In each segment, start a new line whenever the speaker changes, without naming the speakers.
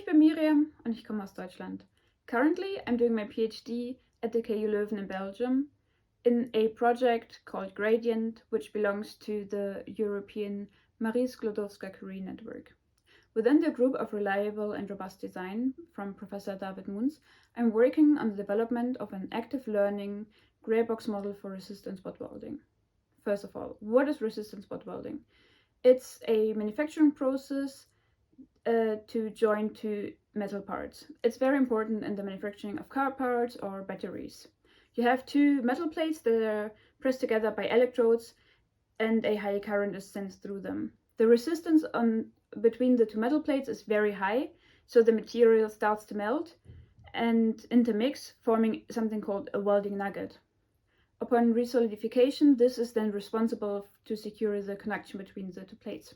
ich bin Miriam und ich komme aus Deutschland. Currently, I'm doing my PhD at the KU Leuven in Belgium in a project called Gradient, which belongs to the European Marie Sklodowska-Curie network. Within the group of reliable and robust design from Professor David Moons, I'm working on the development of an active learning gray box model for resistant spot welding. First of all, what is resistant spot welding? It's a manufacturing process to join two metal parts. It's very important in the manufacturing of car parts or batteries. You have two metal plates that are pressed together by electrodes and a high current is sent through them. The resistance between the two metal plates is very high, so the material starts to melt and intermix, forming something called a welding nugget. Upon resolidification, this is then responsible to secure the connection between the two plates.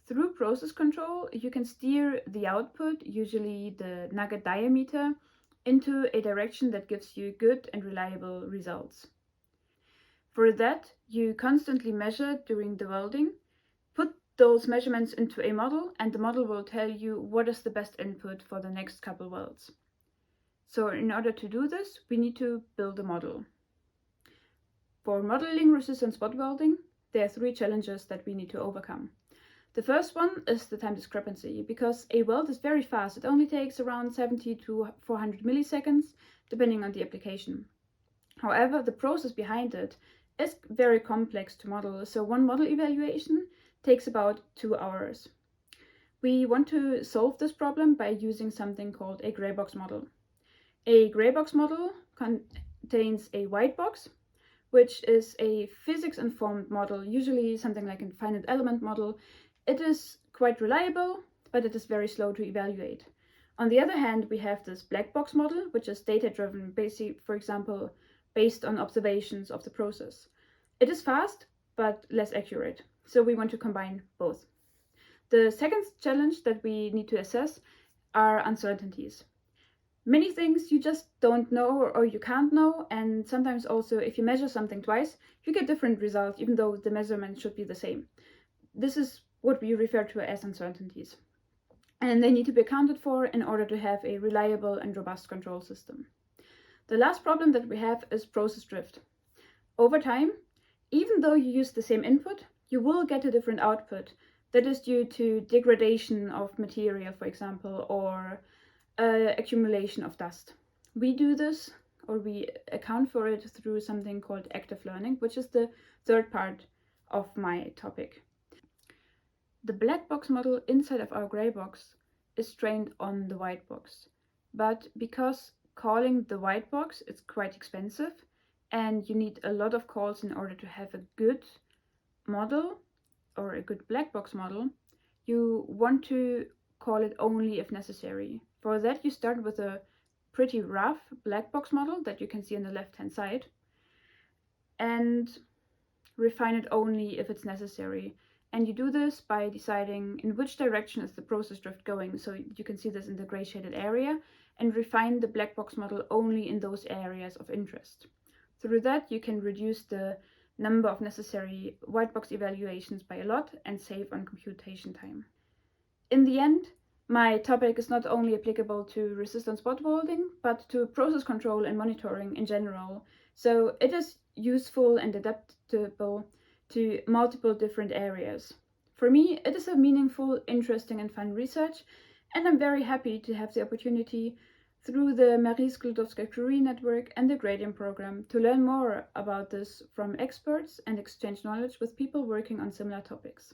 Through process control, you can steer the output, usually the nugget diameter, into a direction that gives you good and reliable results. For that, you constantly measure during the welding, put those measurements into a model, and the model will tell you what is the best input for the next couple welds. So in order to do this, we need to build a model. For modeling resistant spot welding, there are three challenges that we need to overcome. The first one is the time discrepancy, because a weld is very fast. It only takes around 70 to 400 milliseconds, depending on the application. However, the process behind it is very complex to model, so one model evaluation takes about 2 hours. We want to solve this problem by using something called a gray box model. A gray box model contains a white box, which is a physics-informed model, usually something like a finite element model. It is quite reliable, but it is very slow to evaluate. On the other hand, we have this black box model, which is data-driven, basically, for example, based on observations of the process. It is fast, but less accurate, so we want to combine both. The second challenge that we need to assess are uncertainties. Many things you just don't know or you can't know, and sometimes also if you measure something twice, you get different results, even though the measurement should be the same. This is what we refer to as uncertainties. And they need to be accounted for in order to have a reliable and robust control system. The last problem that we have is process drift. Over time, even though you use the same input, you will get a different output. That is due to degradation of material, for example, or accumulation of dust. We do this, or we account for it through something called active learning, which is the third part of my topic. The black box model inside of our gray box is trained on the white box, but because calling the white box is quite expensive and you need a lot of calls in order to have a good model or a good black box model, you want to call it only if necessary. For that, you start with a pretty rough black box model that you can see on the left-hand side and refine it only if it's necessary. And you do this by deciding in which direction is the process drift going. So you can see this in the gray shaded area, and refine the black box model only in those areas of interest. Through that, you can reduce the number of necessary white box evaluations by a lot and save on computation time. In the end, my topic is not only applicable to resistant spot welding, but to process control and monitoring in general. So it is useful and adaptable to multiple different areas. For me, it is a meaningful, interesting and fun research, and I'm very happy to have the opportunity through the Marie Sklodowska-Curie network and the Gradient program to learn more about this from experts and exchange knowledge with people working on similar topics.